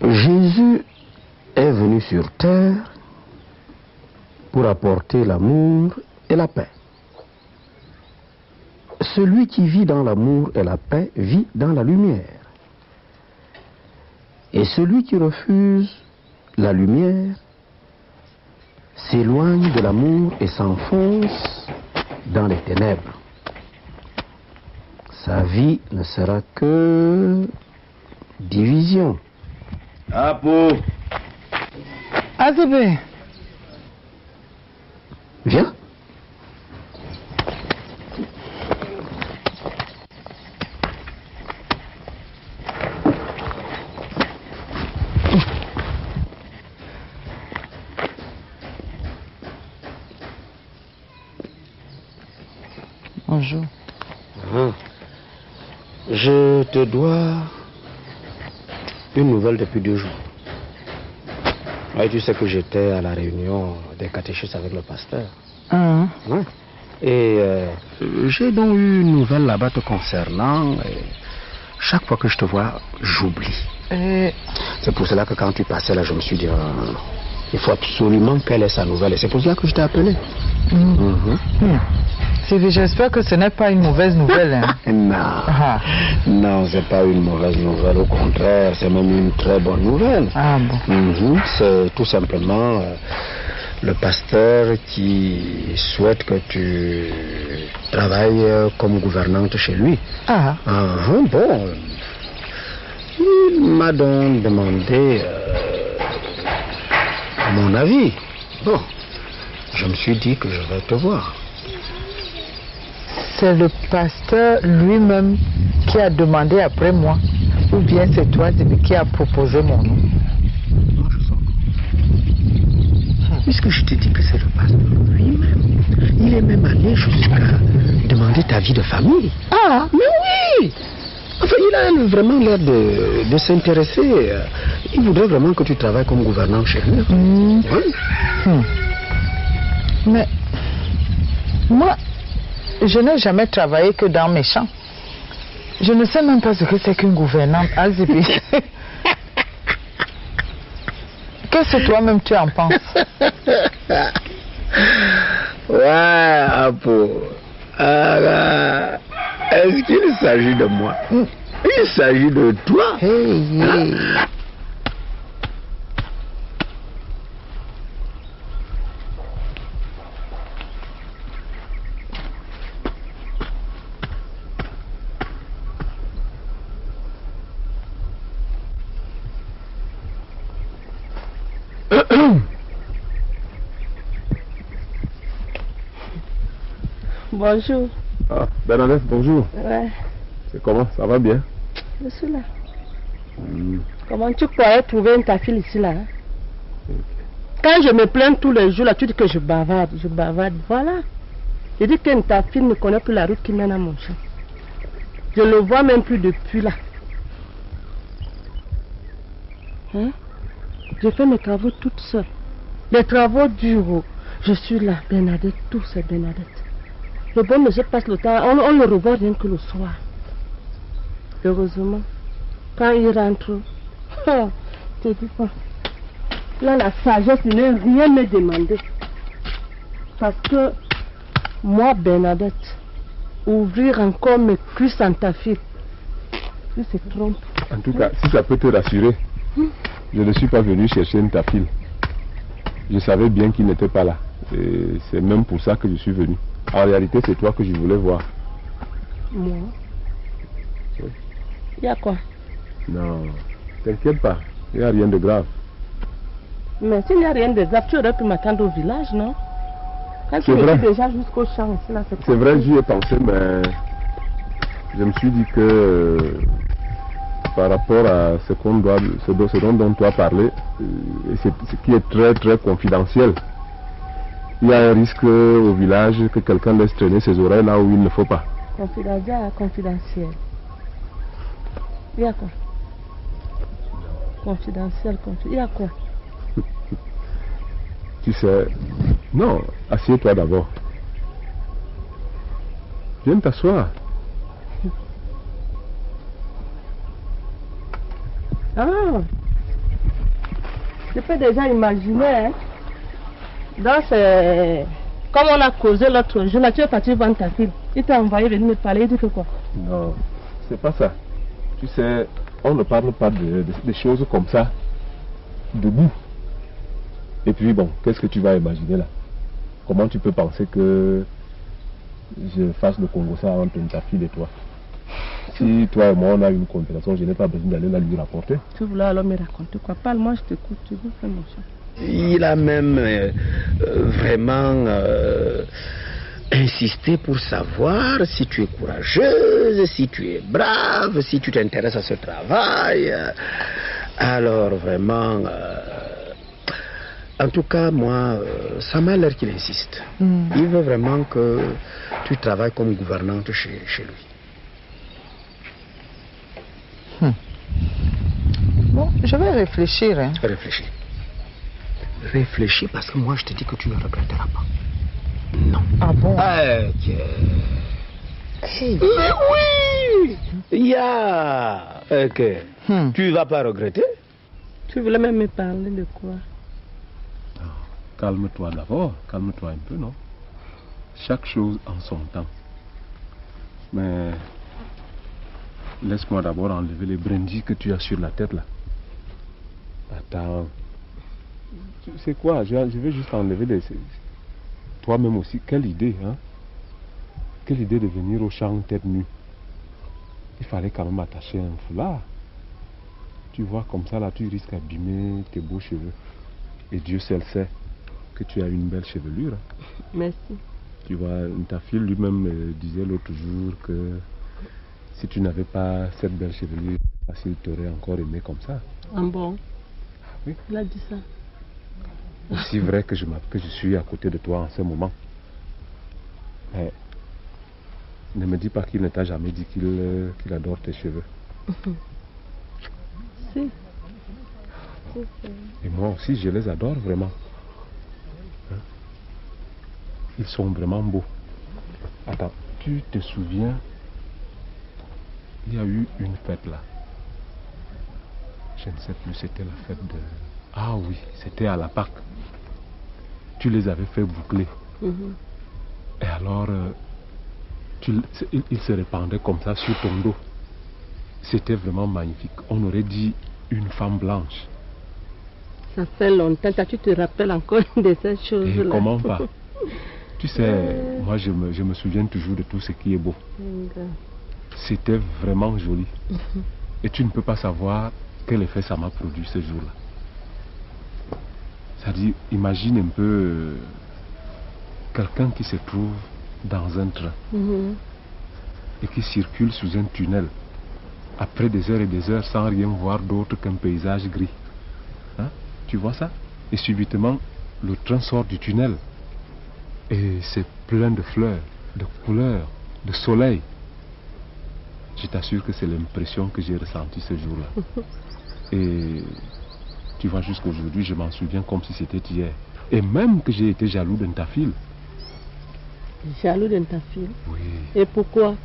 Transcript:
Jésus est venu sur terre pour apporter l'amour et la paix. Celui qui vit dans l'amour et la paix vit dans la lumière. Et celui qui refuse la lumière s'éloigne de l'amour et s'enfonce dans les ténèbres. Sa vie ne sera que division. Apo. Azebe. Viens. Bonjour. Je te dois une nouvelle depuis 2 jours. Ouais, tu sais que j'étais à la réunion des catéchistes avec le pasteur. Ouais. Et j'ai donc eu une nouvelle là-bas te concernant. Et chaque fois que je te vois, j'oublie. C'est pour cela que quand tu passais là, je me suis dit, il faut absolument qu'elle ait sa nouvelle. Et c'est pour cela que je t'ai appelé. J'espère que ce n'est pas une mauvaise nouvelle. Hein. Non, non, c'est pas une mauvaise nouvelle. Au contraire, c'est même une très bonne nouvelle. Ah bon. C'est tout simplement le pasteur qui souhaite que tu travailles comme gouvernante chez lui. Bon. Il m'a donc demandé mon avis. Bon, je me suis dit que je vais te voir. C'est le pasteur lui-même qui a demandé après moi, ou bien c'est toi qui a proposé mon nom? Non, je sens. Puisque je te dis que c'est le pasteur lui-même, il est même allé jusqu'à demander ta vie de famille. Ah, mais oui! Enfin, il a vraiment l'air de s'intéresser. Il voudrait vraiment que tu travailles comme gouvernant chez lui. Oui. Mais moi, je n'ai jamais travaillé que dans mes champs. Je ne sais même pas ce que c'est qu'une gouvernante, Azibi. Qu'est-ce que toi-même tu en penses? Ouais, Apo. Est-ce qu'il s'agit de moi? Il s'agit de toi. Hey. Bonjour. Ah, Bernadette, bonjour. Ouais. C'est comment? Ça va bien? Je suis là. Comment tu pourrais trouver une ta fille ici là? Quand je me plains tous les jours là, tu dis que je bavarde. Voilà. Je dis que ta fille ne connaît plus la route qui mène à mon champ. Je ne le vois même plus depuis là. Je fais mes travaux toute seule. Les travaux durs. Je suis là, Bernadette, tout c'est Bernadette. Le bon monsieur passe le temps, on ne le revoit rien que le soir. Heureusement, quand il rentre, je dis pas. Là, la sagesse ne rien me demander. Parce que moi, Bernadette, ouvrir encore mes cuisses en ta fille, si c'est trompe. En tout cas, si ça peut te rassurer, je ne suis pas venu chercher ta fille. Je savais bien qu'il n'était pas là. Et c'est même pour ça que je suis venu. En réalité, c'est toi que je voulais voir. Moi? Oui. Il y a quoi? Non, t'inquiète pas. Il n'y a rien de grave. Mais s'il n'y a rien de grave, tu aurais pu m'attendre au village, non? Quand tu es déjà jusqu'au champ ici, là, c'est vrai, j'y ai pensé, mais je me suis dit que par rapport à ce dont tu as parlé, ce qui est très très confidentiel, il y a un risque au village que quelqu'un laisse traîner ses oreilles là où il ne faut pas. Confidentiel. Il y a quoi? Confidentiel. Il y a quoi? Tu sais... Non, assieds-toi d'abord. Viens t'asseoir. Ah, Je peux déjà imaginer, hein. Donc c'est... Comme on a causé l'autre jour, là tu es parti vendre ta fille. Il t'a envoyé venir me parler, il dit que quoi? Non, c'est pas ça. Tu sais, on ne parle pas de choses comme ça, debout. Et puis bon, qu'est-ce que tu vas imaginer là? Comment tu peux penser que je fasse le Congo ça entre ta fille et toi? Si toi et moi on a une conversation, je n'ai pas besoin d'aller la lui rapporter. Tu voulais alors me raconter quoi? Parle-moi, je t'écoute, tu veux faire mon chat. Il a même vraiment insisté pour savoir si tu es courageuse, si tu es brave, si tu t'intéresses à ce travail. Alors vraiment, en tout cas, moi, ça m'a l'air qu'il insiste. Il veut vraiment que tu travailles comme gouvernante chez lui. Bon, je vais réfléchir. Hein. Réfléchis. Réfléchis parce que moi je te dis que tu ne regretteras pas. Non. Ah bon? Ok. Hey. Mais oui! Ok. Tu vas pas regretter? Tu voulais même me parler de quoi? Calme-toi d'abord, calme-toi un peu, non? Chaque chose en son temps. Mais laisse-moi d'abord enlever les brindilles que tu as sur la tête là. Attends. Tu sais quoi, je vais juste enlever les... Toi-même aussi, quelle idée, hein? Quelle idée de venir au champ tête nue. Il fallait quand même attacher un foulard. Tu vois, comme ça, là, tu risques d'abîmer tes beaux cheveux. Et Dieu seul sait que tu as une belle chevelure. Merci. Tu vois, ta fille lui-même disait l'autre jour que si tu n'avais pas cette belle chevelure, il t'aurait encore aimé comme ça. Ah bon? Oui. Il a dit ça. Aussi vrai que je suis à côté de toi en ce moment. Mais ne me dis pas qu'il ne t'a jamais dit qu'il adore tes cheveux. Si. Et moi aussi, je les adore vraiment. Hein? Ils sont vraiment beaux. Attends, tu te souviens, il y a eu une fête là. Je ne sais plus, c'était la fête de... Ah oui, c'était à la Pâque. Tu les avais fait boucler. Et alors, ils se répandaient comme ça sur ton dos. C'était vraiment magnifique. On aurait dit une femme blanche. Ça fait longtemps, tu te rappelles encore de ces choses-là. Et comment pas? Tu sais, moi je me souviens toujours de tout ce qui est beau. C'était vraiment joli. Et tu ne peux pas savoir quel effet ça m'a produit ce jour-là. C'est-à-dire, imagine un peu quelqu'un qui se trouve dans un train et qui circule sous un tunnel après des heures et des heures sans rien voir d'autre qu'un paysage gris. Hein? Tu vois ça? Et subitement, le train sort du tunnel et c'est plein de fleurs, de couleurs, de soleil. Je t'assure que c'est l'impression que j'ai ressentie ce jour-là. Et tu vois, jusqu'aujourd'hui, je m'en souviens comme si c'était hier. Et même que j'ai été jaloux de ta fille. Jaloux de ta fille? Oui. Et pourquoi?